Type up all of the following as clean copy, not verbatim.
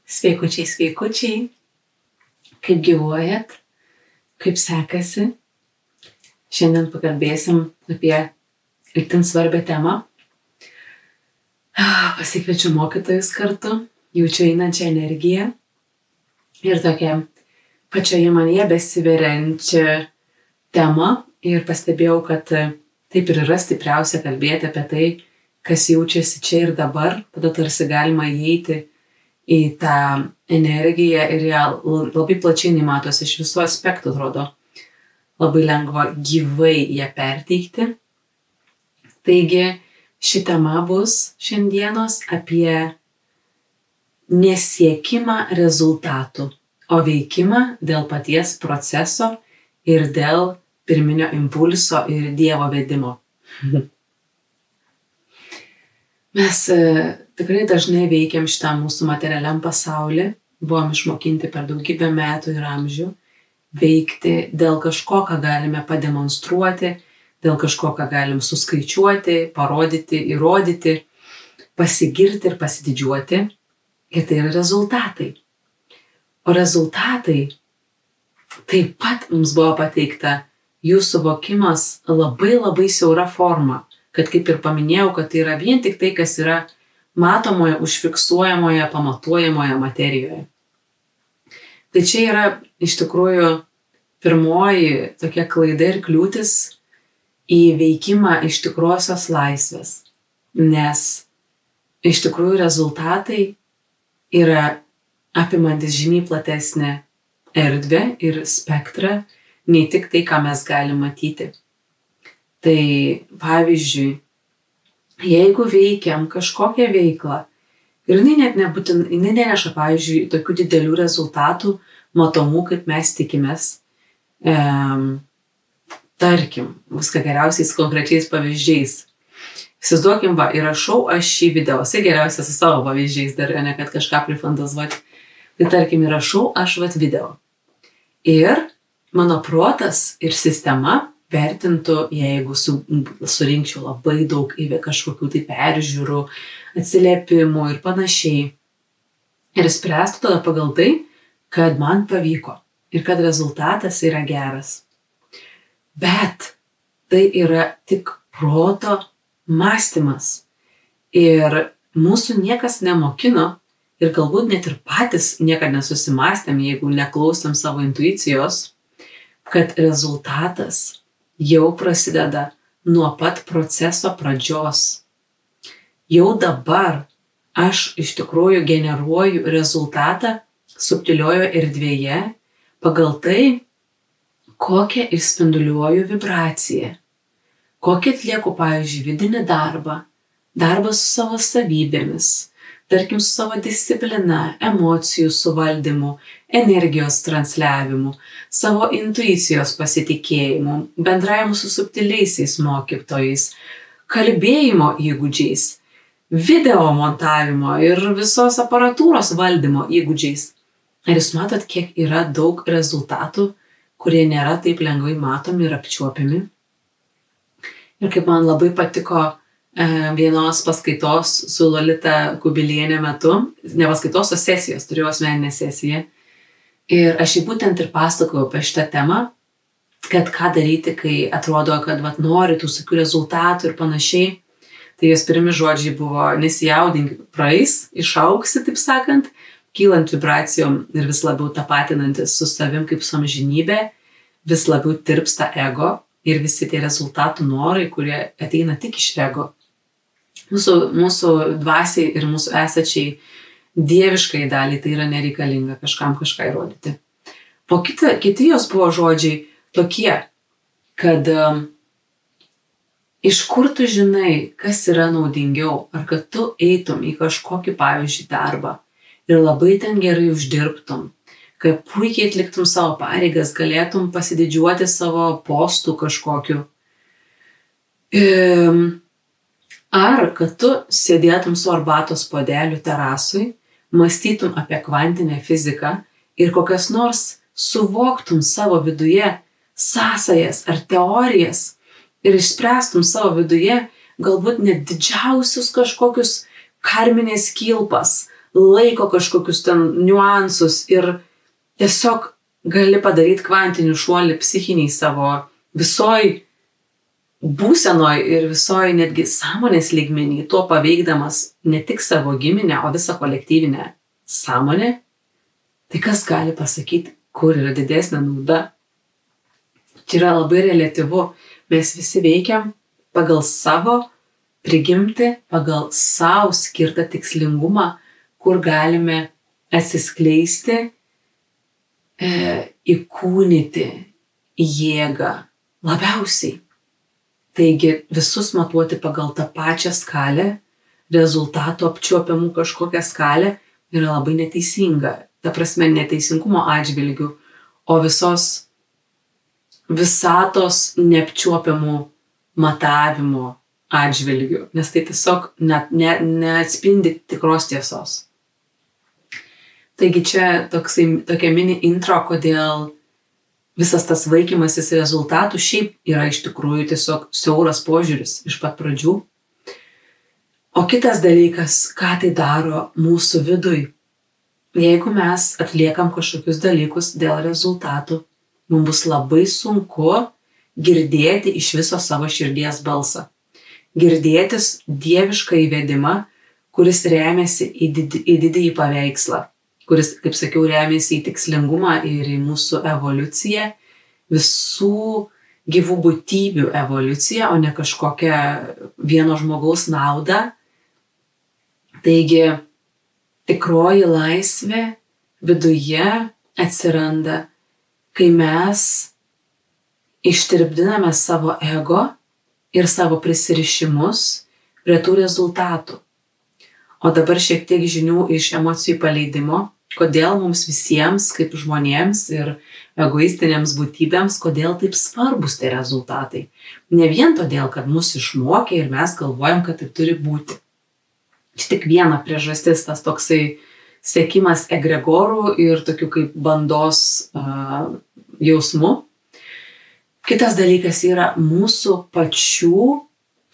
Sveikučiai, sveikučiai. Kaip gyvuojat? Kaip sekasi? Šiandien pakalbėsim apie itin svarbią temą. Pasikviečiu mokytojus kartu, jaučiu einančią energiją ir tokią pačioje manyje besiveriančią temą ir pastebėjau, kad taip ir yra stipriausia kalbėti apie tai, kas jaučiasi čia ir dabar, tada tarsi galima įeiti į tą energiją ir ją labai plačiai matosi iš visų aspektų, atrodo labai lengva gyvai ją perteikti. Taigi ši tema bus šiandienos apie nesiekimą rezultatų, o veikimą dėl paties proceso ir dėl pirminio impulso ir Dievo vedimo. Mes tikrai dažnai veikiam šitam mūsų materialiam pasauly, buvom išmokinti per daugybę metų ir amžių veikti dėl kažko, ką galime pademonstruoti, dėl kažko, ką galim suskaičiuoti, parodyti, įrodyti, pasigirti ir pasididžiuoti. Ir tai yra rezultatai. O rezultatai taip pat mums buvo pateikta jų suvokimas labai siaura forma, kad kaip ir paminėjau, kad tai yra vien tik tai, kas yra matomoje, užfiksuojamoje, pamatuojamoje materijoje. Tai čia yra iš tikrųjų pirmoji tokia klaida ir kliūtis į veikimą iš tikrosios laisvės, nes iš tikrųjų rezultatai yra apimantis žymiai platesnę erdvę ir spektrą, nei tik tai, ką mes galim matyti. Tai pavyzdžiui, jeigu veikiam kažkokią veiklą ir jinai neneša, pavyzdžiui, tokių didelių rezultatų, matomų, kaip mes tikimės, tarkim, viską geriausiais konkrečiais pavyzdžiais. Įsivaizduokim, įrašau aš šį video, geriausia su savo pavyzdžiais dar, ne kad kažką prifantazuoti. Tai tarkim, įrašau aš video. Ir mano protas ir sistema vertintų, jeigu surinkčiau labai daug kažkokių tai peržiūrų, atsiliepimų ir panašiai. Ir spręstų tada pagal tai, kad man pavyko ir kad rezultatas yra geras. Bet tai yra tik proto mąstymas. Ir mūsų niekas nemokino ir galbūt net ir patys niekada nesusimąstėm, jeigu neklausėm savo intuicijos, kad rezultatas jau prasideda nuo pat proceso pradžios. Jau dabar aš iš tikrųjų generuoju rezultatą subtiliojo erdvėje pagal tai, kokią išspinduliuoju vibraciją, kokį atlieku, pavyzdžiui, vidinį darbą su savo savybėmis, tarkim su savo disciplina, emocijų suvaldymu, energijos transliavimu, savo intuicijos pasitikėjimu, bendravimu su subtiliaisiais mokytojais, kalbėjimo įgūdžiais, video montavimo ir visos aparatūros valdymo įgūdžiais. Ar jūs matot, kiek yra daug rezultatų, kurie nėra taip lengvai matomi ir apčiuopiami? Ir kaip man labai patiko vienos paskaitos su Lolita Kubilienė metu, ne paskaitos, o sesijos, turėjau asmeninę sesiją. Ir aš būtent ir pasakojau apie šitą temą, kad ką daryti, kai atrodo, kad nori tų tokių rezultatų ir panašiai. Tai jos pirmi žodžiai buvo: nesijaudink, praeis, išauksi, taip sakant, kylant vibracijom ir vis labiau tapatinantis su savim kaip su amžinybė, vis labiau tirpsta ego ir visi tie rezultatų norai, kurie ateina tik iš ego. Mūsų dvasiai ir mūsų esačiai dieviškai daliai tai yra nereikalinga kažkam kažką įrodyti. Po kiti jos buvo žodžiai tokie, kad iš kur tu žinai, kas yra naudingiau, ar kad tu eitum į kažkokį, pavyzdžiui, darbą ir labai ten gerai uždirbtum, kad puikiai atliktum savo pareigas, galėtum pasididžiuoti savo postų kažkokiu. Ar kad tu sėdėtum su arbatos puodeliu terasui, mąstytum apie kvantinę fiziką ir kokias nors suvoktum savo viduje sąsajas ar teorijas ir išspręstum savo viduje galbūt net didžiausius kažkokius karminės kilpas, laiko kažkokius ten niuansus ir tiesiog gali padaryti kvantinį šuolį psichiniai savo visoj būsenoj ir visoj netgi sąmonės lygmenį, tuo paveikdamas ne tik savo giminę, o visą kolektyvinę sąmonę, tai kas gali pasakyti, kur yra didesnė nauda? Čia yra labai reliatyvu. Mes visi veikiam pagal savo prigimtį, pagal savo skirtą tikslingumą, kur galime atsiskleisti, įkūnyti jėgą labiausiai. Taigi visus matuoti pagal tą pačią skalę, rezultatų apčiuopiamų kažkokią skalę yra labai neteisinga. Ta prasme, neteisingumo atžvilgių, o visos visatos neapčiuopiamų matavimo atžvilgių, nes tai tiesiog neatspindi tikros tiesos. Taigi čia tokia mini intro, kodėl visas tas vaikymasis rezultatų šiaip yra iš tikrųjų tiesiog siauras požiūris iš pat pradžių. O kitas dalykas, ką tai daro mūsų viduj. Jeigu mes atliekam kažkokius dalykus dėl rezultatų, mums bus labai sunku girdėti iš viso savo širdies balsą. Girdėtis dievišką įvedimą, kuris remiasi į didįjį paveikslą, kuris, kaip sakiau, remiasi į tikslingumą ir į mūsų evoliuciją, visų gyvų būtybių evoliuciją, o ne kažkokią vieno žmogaus naudą. Taigi, tikroji laisvė viduje atsiranda, kai mes ištirpdiname savo ego ir savo prisirišimus prie tų rezultatų. O dabar šiek tiek žinių iš emocijų paleidimo, kodėl mums visiems, kaip žmonėms ir egoistinėms būtybėms, kodėl taip svarbus tie rezultatai. Ne vien todėl, kad mus išmokė ir mes galvojam, kad taip turi būti. Čia tik viena priežastis, tas toksai sekimas egregorų ir tokių kaip bandos jausmų. Kitas dalykas yra mūsų pačių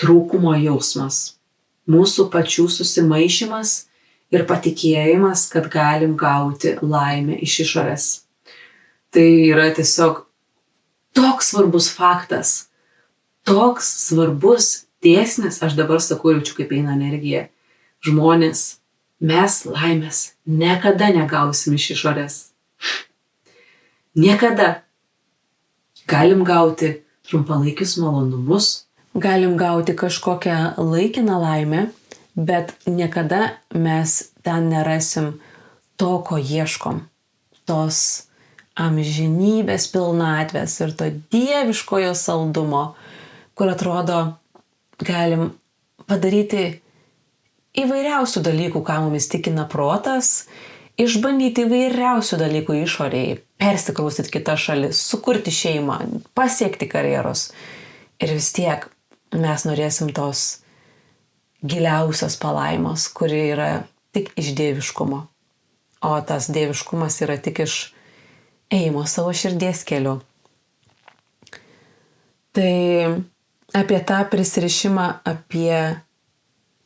trūkumo jausmas, mūsų pačių susimaišymas ir patikėjimas, kad galim gauti laimę iš išorės. Tai yra tiesiog toks svarbus faktas, toks svarbus dėsnis, aš dabar sakau, jaučiu kaip eina energija. Žmonės, mes laimės niekada negausim iš išorės. Niekada. Galim gauti trumpalaikius malonumus, galim gauti kažkokią laikiną laimę, bet niekada mes ten nerasim to, ko ieškom. Tos amžinybės pilnatvės ir to dieviškojo saldumo, kur atrodo galim padaryti įvairiausių dalykų, ką mumis tikina protas, išbandyti įvairiausių dalykų išorėje, persikraustyti kitą šalį, sukurti šeimą, pasiekti karjeros. Ir vis tiek mes norėsim tos giliausios palaimos, kuri yra tik iš dieviškumo. O tas dieviškumas yra tik iš ėjimo savo širdies keliu. Tai apie tą prisirišimą,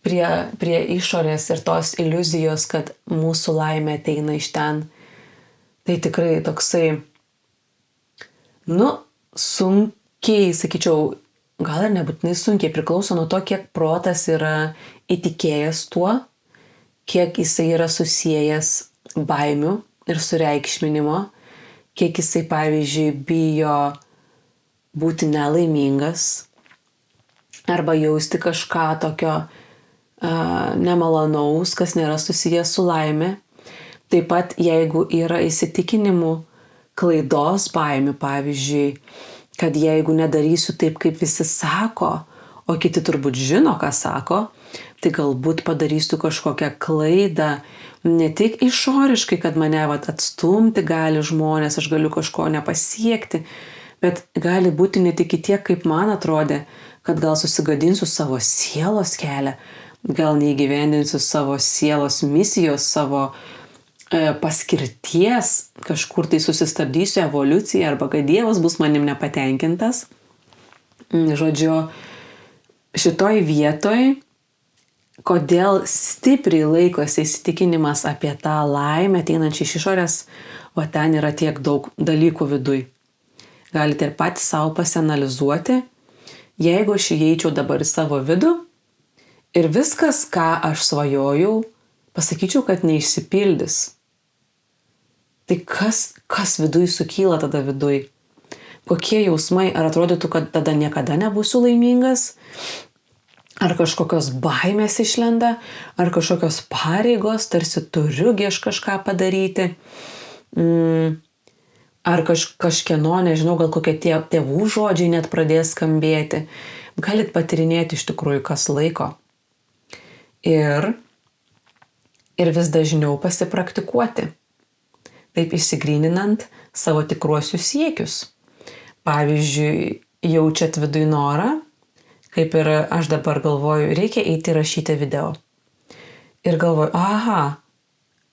prie išorės ir tos iliuzijos, kad mūsų laimė ateina iš ten, tai tikrai toksai, sunkiai, sakyčiau, gal ir nebūtinai sunkiai, priklauso nuo to, kiek protas yra įtikėjęs tuo, kiek jisai yra susijęs baimių ir sureikšminimo, kiek jisai, pavyzdžiui, bijo būti nelaimingas arba jausti kažką tokio nemalonaus, kas nėra susijęs su laime. Taip pat, jeigu yra įsitikinimų klaidos baimių, pavyzdžiui, kad jeigu nedarysiu taip, kaip visi sako, o kiti turbūt žino, ką sako, tai galbūt padarysiu kažkokią klaidą, ne tik išoriškai, kad mane atstumti gali žmonės, aš galiu kažko nepasiekti, bet gali būti ne tik tiek, kaip man atrodė, kad gal susigadinsiu savo sielos kelią, gal neįgyvendinsiu savo sielos misijos, savo paskirties, kažkur tai susistabdysiu evoliuciją arba kad Dievas bus manim nepatenkintas. Žodžiu, šitoj vietoj kodėl stipriai laikosi įsitikinimas apie tą laimę ateinančią iš išorės, o ten yra tiek daug dalykų viduj. Galite ir patys savo pasianalizuoti, jeigu aš įeičiau dabar į savo vidų ir viskas, ką aš svajojau, pasakyčiau, kad neišsipildys. Tai kas viduj sukyla tada viduj? Kokie jausmai? Ar atrodytų, kad tada niekada nebūsiu laimingas? Ar kažkokios baimės išlenda? Ar kažkokios pareigos, tarsi turiu kažką padaryti? Ar kažkieno, nežinau, gal kokie tėvų žodžiai net pradės skambėti? Galit patirinėti iš tikrųjų, kas laiko. Ir vis dažniau pasipraktikuoti. Taip išsigryninant savo tikruosius siekius. Pavyzdžiui, jaučiat viduj norą, kaip ir aš dabar galvoju, reikia eiti rašyti video. Ir galvoju, aha,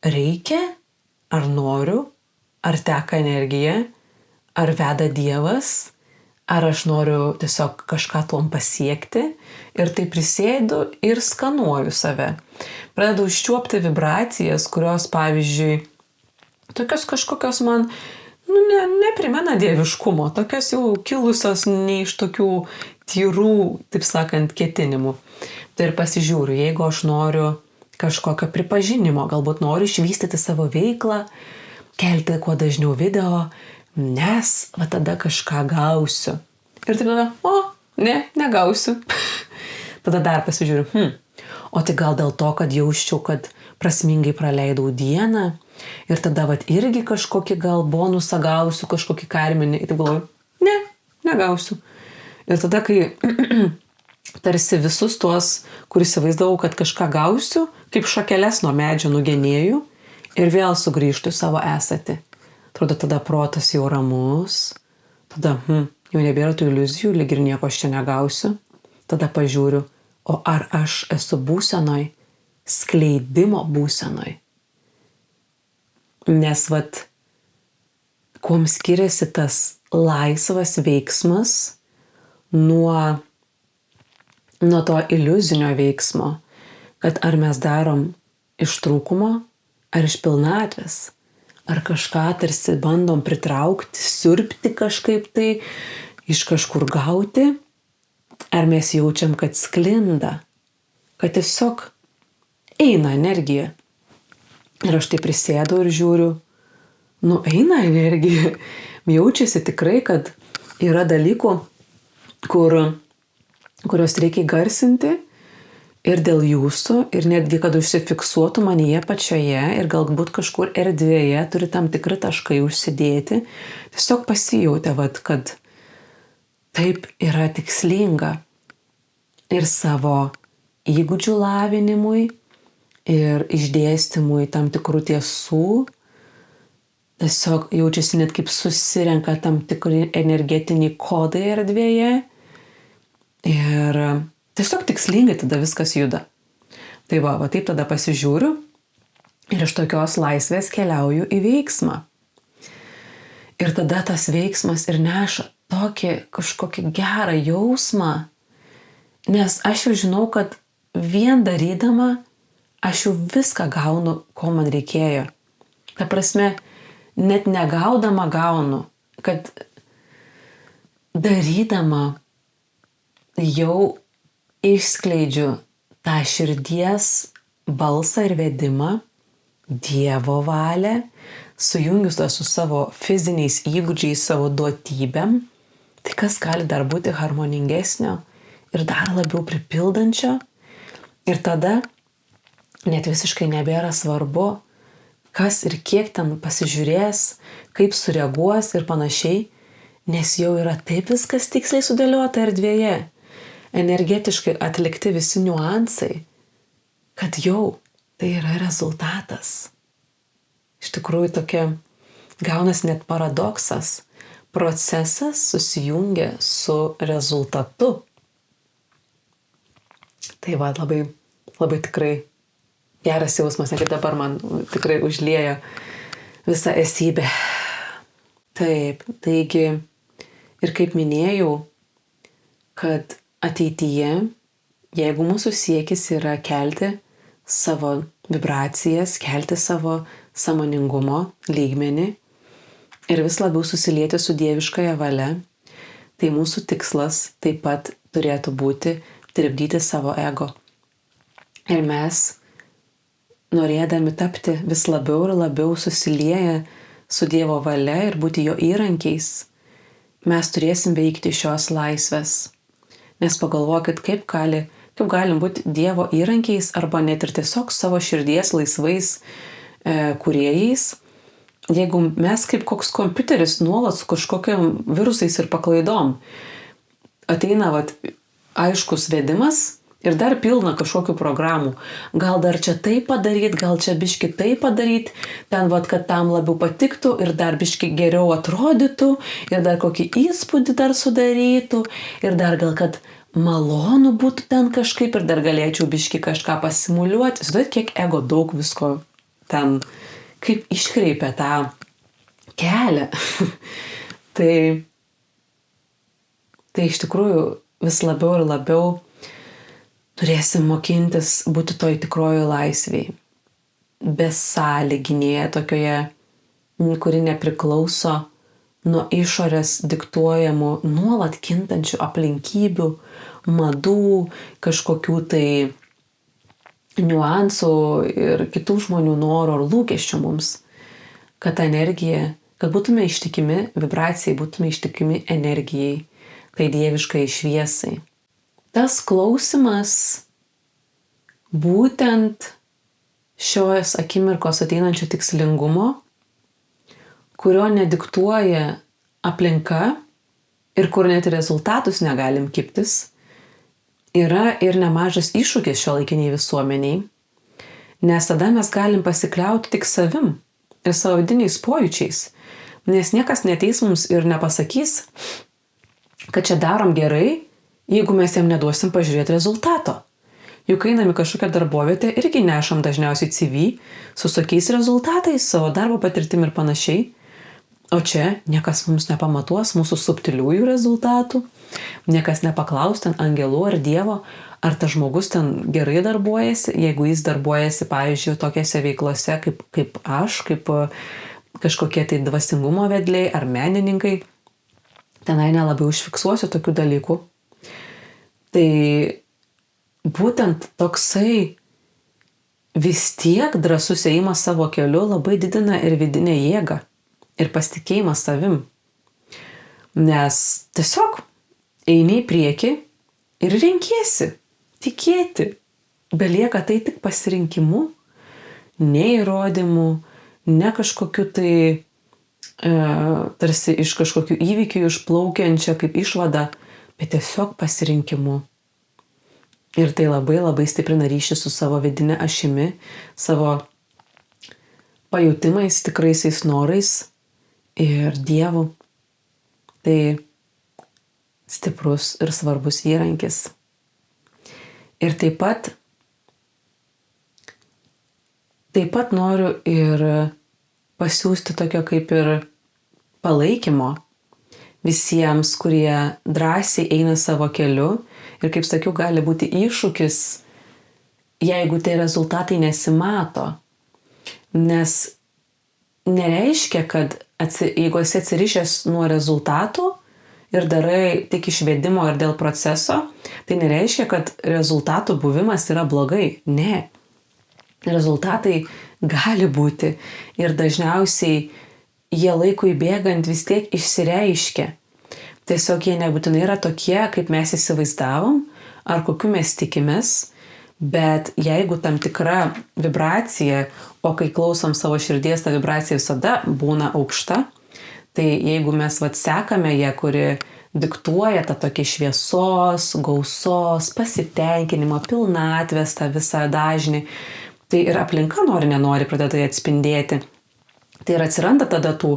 reikia, ar noriu, ar teka energija, ar veda Dievas, ar aš noriu tiesiog kažką tuom pasiekti. Ir tai prisėdu ir skanuoju save. Pradedu užčiuopti vibracijas, kurios, pavyzdžiui, tokios kažkokios man neprimena dieviškumo, tokios jau kilusios ne iš tokių tyrų, taip sakant, ketinimų. Tai ir pasižiūriu, jeigu aš noriu kažkokio pripažinimo, galbūt noriu išvystyti savo veiklą, kelti kuo dažniau video, nes tada kažką gausiu. Ir taip tada, negausiu. Tada dar pasižiūriu, o tai gal dėl to, kad jausčiau, kad prasmingai praleidau dieną, ir tada irgi kažkokį gal bonusą gausiu, kažkokį karminį. Ir taip galvoju, negausiu. Ir tada, kai tarsi visus tuos, kur įsivaizdavau, kad kažką gausiu, kaip šakeles nuo medžio nugenėjau ir vėl sugrįžtu į savo esatį. Atrodo, tada protas jau ramus, tada jau nebėra tų iliuzijų, lyg ir nieko aš čia negausiu. Tada pažiūriu, o ar aš esu būsenoj, skleidimo būsenoj. Nes kuom skiriasi tas laisvas veiksmas nuo to iliuzinio veiksmo, kad ar mes darom iš trūkumo, ar iš pilnatvės, ar kažką tarsi bandom pritraukti, siurbti kažkaip tai, iš kažkur gauti, ar mes jaučiam, kad sklinda, kad tiesiog eina energija. Ir aš tai prisėdau ir žiūriu, eina energija. Jaučiasi tikrai, kad yra dalykų, kurios reikia garsinti ir dėl jūsų, ir netgi, kad užsifiksuotų manyje pačioje ir galbūt kažkur erdvėje turi tam tikri taškai užsidėti. Tiesiog pasijautė, kad taip yra tikslinga ir savo įgūdžių lavinimui, ir išdėstymui tam tikrų tiesų. Tiesiog jaučiasi net kaip susirenka tam tikri energetiniai kodai erdvėje. Ir tiesiog tikslingai tada viskas juda. Tai taip tada pasižiūriu ir iš tokios laisvės keliauju į veiksmą. Ir tada tas veiksmas ir neša tokį kažkokį gerą jausmą, nes aš jau žinau, kad vien darydama aš jau viską gaunu, ko man reikėjo. Ta prasme, net negaudama gaunu, kad darydama jau išskleidžiu tą širdies balsą ir vedimą, Dievo valią, sujungius tą su savo fiziniais įgūdžiais, savo duotybėm. Tai kas gali dar būti harmoningesnio ir dar labiau pripildančio? Ir tada net visiškai nebėra svarbu, kas ir kiek ten pasižiūrės, kaip sureaguos ir panašiai, nes jau yra taip viskas tiksliai sudėliota erdvėje, energetiškai atlikti visi niuansai, kad jau tai yra rezultatas. Iš tikrųjų tokia gaunas net paradoksas. Procesas susijungia su rezultatu. Tai labai, labai tikrai geras jausmas, kaip dabar man tikrai užliejo visą esybę. Taip, taigi ir kaip minėjau, kad ateityje Jeigu mūsų siekis yra kelti savo vibracijas, kelti savo sąmoningumo lygmenį ir vis labiau susilieti su dieviškąja valia, tai mūsų tikslas taip pat turėtų būti tirpdyti savo ego. Ir mes, norėdami tapti vis labiau ir labiau susilieję su Dievo valia ir būti jo įrankiais, mes turėsim veikti šios laisvės. Nes pagalvokit, kaip galim būti Dievo įrankiais arba net ir tiesiog savo širdies laisvais kūrėjais, jeigu mes kaip koks kompiuteris nuolat su kažkokiam virusais ir paklaidom. Ateina aiškus vedimas ir dar pilna kažkokių programų. Gal dar čia tai padaryt, gal čia biški tai padaryt, ten kad tam labiau patiktų ir dar biški geriau atrodytų ir dar kokį įspūdį dar sudarytų ir dar gal kad malonu būtų ten kažkaip ir dar galėčiau biški kažką pasimuliuoti. Sudat, kiek ego daug visko ten, kaip iškreipia tą kelią. tai iš tikrųjų vis labiau ir labiau turėsim mokintis būti toj tikrojo laisvėj. Besąlyginėje tokioje, kuri nepriklauso nuo išorės diktuojamų nuolat kintančių aplinkybių, madų, kažkokių tai niuansų ir kitų žmonių norų ar lūkesčių mums, kad ta energija, kad būtume ištikimi vibracijai, būtume ištikimi energijai, tai dieviškai šviesai. Tas klausimas būtent šios akimirkos ateinančio tikslingumo, kurio nediktuoja aplinka ir kur net rezultatus negalim kibtis, yra ir nemažas iššūkis šiuolaikiniai visuomeniai, nes tada mes galim pasikliauti tik savim ir savo vidiniais pojūčiais, nes niekas neateis mums ir nepasakys, kad čia darom gerai, jeigu mes jam neduosim pažiūrėti rezultato. Juk einam į kažkokią darbovietę, irgi nešam dažniausiai CV su tokiais rezultatais, savo darbo patirtim ir panašiai, o čia niekas mums nepamatuos mūsų subtiliųjų rezultatų, niekas nepaklaus ten angelų ar Dievo, ar tas žmogus ten gerai darbuojasi, jeigu jis darbuojasi, pavyzdžiui, tokiose veiklose kaip aš, kaip kažkokie tai dvasingumo vedliai ar menininkai, tenai nelabai užfiksuosiu tokių dalykų. Tai būtent toksai vis tiek drąsus ėjimas savo keliu labai didina ir vidinę jėgą ir pasitikėjimą savim. Nes tiesiog eini į priekį ir renkiesi tikėti. Belieka tai tik pasirinkimu, ne įrodymu, ne kažkokiu tai tarsi iš kažkokių įvykių išplaukiančia kaip išvada, bet tiesiog pasirinkimu. Ir tai labai labai stiprina ryšį su savo vidinė ašimi, savo pajutimais, tikraisiais norais ir Dievu. Tai stiprus ir svarbus įrankis. Ir taip pat noriu ir pasiųsti tokio kaip ir palaikymo visiems, kurie drąsiai eina savo keliu ir, kaip sakiau, gali būti iššūkis, jeigu tie rezultatai nesimato. Nes nereiškia, kad jeigu esi atsirišęs nuo rezultatų ir darai tik iš vedimo ir dėl proceso, tai nereiškia, kad rezultatų buvimas yra blogai. Ne. Rezultatai gali būti ir dažniausiai jie laikui bėgant vis tiek išsireiškia. Tiesiog jie nebūtinai yra tokie, kaip mes įsivaizdavom, ar kokiu mes tikimės, bet jeigu tam tikra vibracija, o kai klausom savo širdies, ta vibracija visada būna aukšta, tai jeigu mes sekame ją, kuri diktuoja tą tokį šviesos, gausos, pasitenkinimo, pilnatvės, tą visą dažnį, tai ir aplinka nenori pradeda tai atspindėti. Tai ir atsiranda tada tų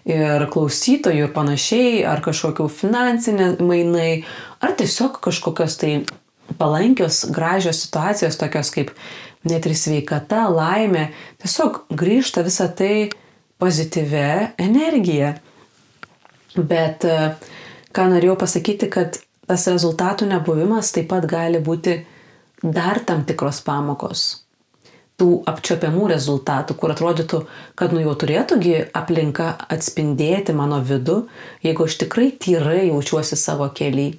ir klausytojų ir panašiai, ar kažkokių finansiniai mainai, ar tiesiog kažkokios tai palankios, gražios situacijos, tokios kaip net ir sveikata, laimė, tiesiog grįžta visą tai pozityvia energija. Bet ką norėjau pasakyti, kad tas rezultatų nebuvimas taip pat gali būti dar tam tikros pamokos, tų apčiopiamų rezultatų, kur atrodytų, kad jau turėtųgi aplinka atspindėti mano vidų, jeigu aš tikrai tyrai jaučiuosi savo kely.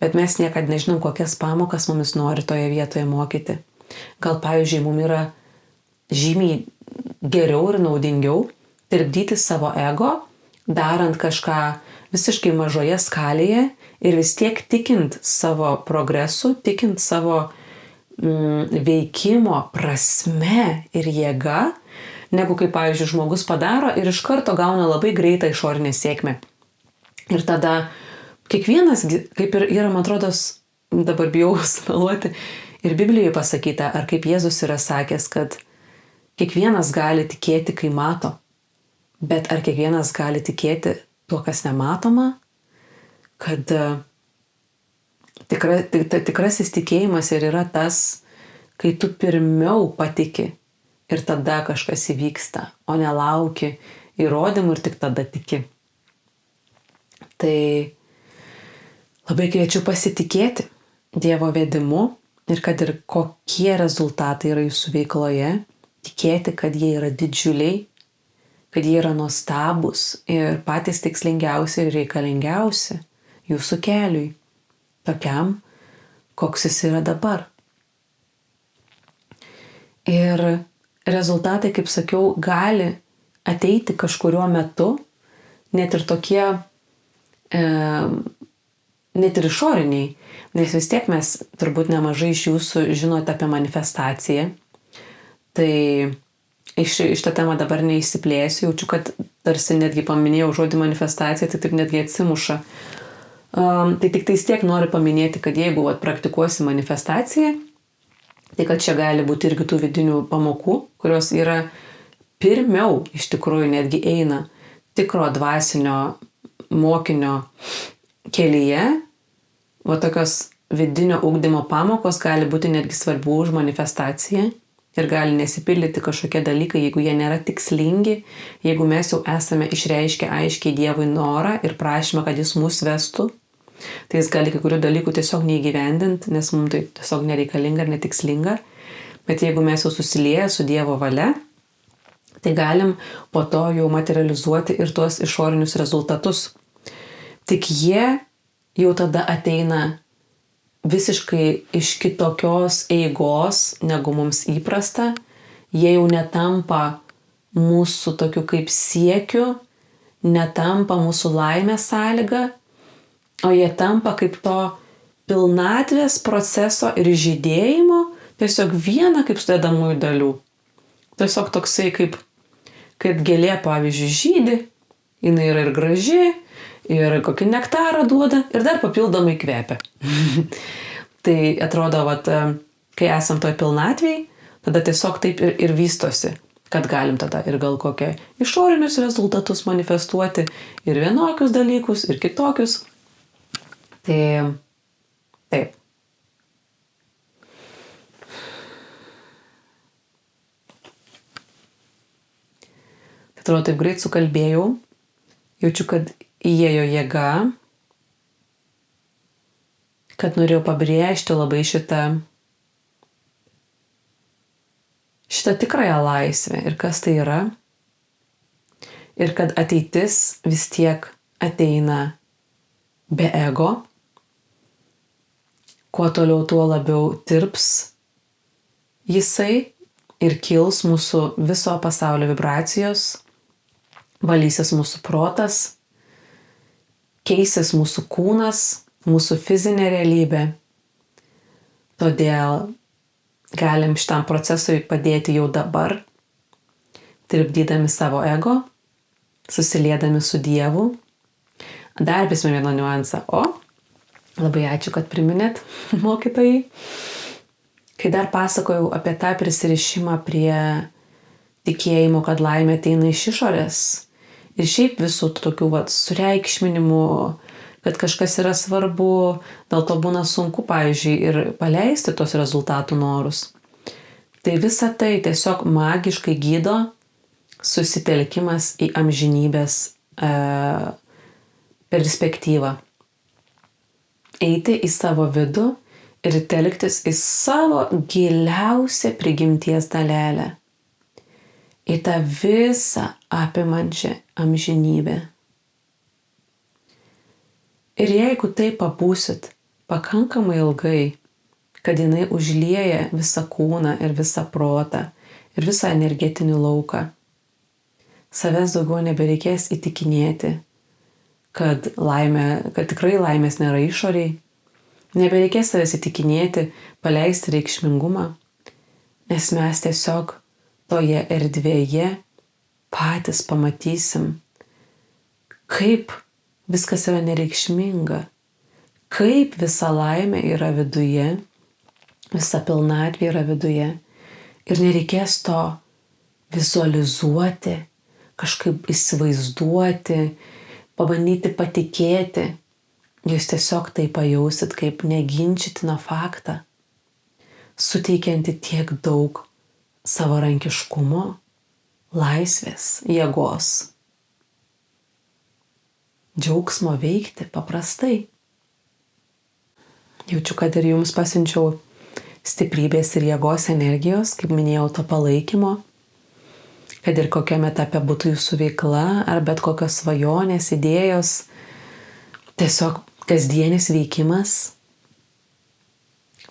Bet mes niekada nežinom, kokias pamokas mumis nori toje vietoje mokyti. Gal, pavyzdžiui, mums yra žymiai geriau ir naudingiau tirpdyti savo ego, darant kažką visiškai mažoje skalėje ir vis tiek tikint savo progresu, tikint savo veikimo prasme ir jėga, negu kaip, pavyzdžiui, žmogus padaro ir iš karto gauna labai greitą išorinę sėkmę. Ir tada kiekvienas, kaip ir yra, man atrodo, dabar bijau sumeluoti, ir Biblijoje pasakyta, ar kaip Jėzus yra sakęs, kad kiekvienas gali tikėti, kai mato, bet ar kiekvienas gali tikėti tuo, kas nematoma, kad tikrasis tikėjimas ir yra tas, kai tu pirmiau patiki ir tada kažkas įvyksta, o nelauki įrodymų ir tik tada tiki. Tai labai kviečiu pasitikėti Dievo vedimu ir kad ir kokie rezultatai yra jūsų veikloje, tikėti, kad jie yra didžiuliai, kad jie yra nuostabus ir patys tikslingiausi ir reikalingiausi jūsų keliui, tokiam, koks jis yra dabar. Ir rezultatai, kaip sakiau, gali ateiti kažkuriuo metu, net ir tokie, net ir išoriniai, nes vis tiek mes turbūt nemažai iš jūsų žinote apie manifestaciją. Tai iš tą temą dabar neįsiplėsiu, jaučiu, kad tarsi netgi paminėjau žodį manifestacija, tai taip netgi atsimuša. Tai tik tais tiek noriu paminėti, kad jeigu praktikuosi manifestaciją, tai kad čia gali būti irgi tų vidinių pamokų, kurios yra pirmiau iš tikrųjų netgi eina tikro dvasinio mokinio kelyje, tokios vidinio ugdymo pamokos gali būti netgi svarbiau už manifestaciją ir gali nesipildyti kažkokie dalykai, jeigu jie nėra tikslingi, jeigu mes jau esame išreiškę aiškiai Dievui norą ir prašymą, kad jis mus vestų, tai jis gali kai kurių dalykų tiesiog neįgyvendinti, nes mums tai tiesiog nereikalinga ir netikslinga. Bet jeigu mes jau susilieję su Dievo valia, tai galim po to jau materializuoti ir tuos išorinius rezultatus. Tik jie jau tada ateina visiškai iš kitokios eigos, negu mums įprasta. Jie jau netampa mūsų tokiu kaip siekiu, netampa mūsų laimės sąlyga, o jie tampa kaip to pilnatvės proceso ir žydėjimo tiesiog viena kaip sudedamųjų dalių. Tiesiog toksai kaip gėlė, pavyzdžiui, žydi, jinai yra ir graži, ir kokį nektarą duoda, ir dar papildomai kvepia. Tai atrodo, kai esam toj pilnatvėj, tada tiesiog taip ir vystosi, kad galim tada ir gal kokie išorinius rezultatus manifestuoti, ir vienokius dalykus, ir kitokius. Tai taip. Atrodo, taip greit sukalbėjau, jaučiu, kad įėjo jėga, kad norėjau pabrėžti labai šitą tikrąją laisvę ir kas tai yra. Ir kad ateitis vis tiek ateina be ego. Kuo toliau, tuo labiau tirps jisai ir kils mūsų viso pasaulio vibracijos, valysis mūsų protas, keisis mūsų kūnas, mūsų fizinė realybė. Todėl galim šitam procesui padėti jau dabar, tirpdydami savo ego, susiliedami su Dievu. Dar prisimenu vieną niuansą. Labai ačiū, kad priminėt, mokytojai. Kai dar pasakojau apie tą prisirišimą prie tikėjimo, kad laimė ateina iš išorės ir šiaip visų tokių sureikšminimų, kad kažkas yra svarbu, dėl to būna sunku, pavyzdžiui, ir paleisti tos rezultatų norus. Tai visa tai tiesiog magiškai gydo susitelkimas į amžinybės perspektyvą. Eiti į savo vidų ir telktis į savo giliausią prigimties dalelę, į tą visą apimančią amžinybę. Ir jeigu tai pabūsit pakankamai ilgai, kad jinai užlieja visą kūną ir visą protą ir visą energetinį lauką, savęs daugiau nebereikės įtikinėti, kad tikrai laimės nėra išoriai, nebereikės savęs įtikinėti, paleisti reikšmingumą, nes mes tiesiog toje erdvėje patys pamatysim, kaip viskas yra nereikšminga, kaip visa laimė yra viduje, visa pilnatvė yra viduje ir nereikės to vizualizuoti, kažkaip įsivaizduoti, pabandyti patikėti. Jūs tiesiog tai pajausit kaip neginčytiną faktą, suteikianti tiek daug savarankiškumo, laisvės, jėgos, džiaugsmo veikti paprastai. Jaučiu, kad ir jums pasiunčiau stiprybės ir jėgos energijos, kaip minėjau, to palaikymo, kad ir kokiame etape būtų jūsų veikla, ar bet kokios svajonės, idėjos, tiesiog kasdienis veikimas,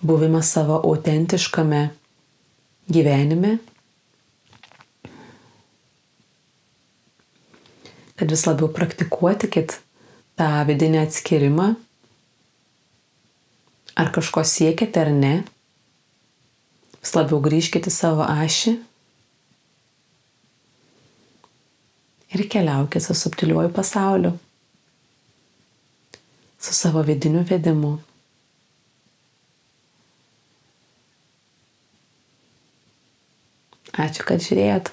buvimas savo autentiškame gyvenime, kad vis labiau praktikuotikit tą vidinį atskyrimą, ar kažko siekite ar ne, vis labiau grįžkite į savo ašį ir keliaukite su subtiliuoju pasauliu, su savo vidiniu vedimu. Ačiū, kad žiūrėjot.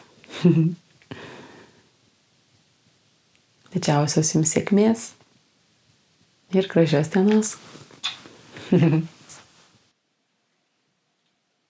Didžiausios jums sėkmės ir gražios dienos.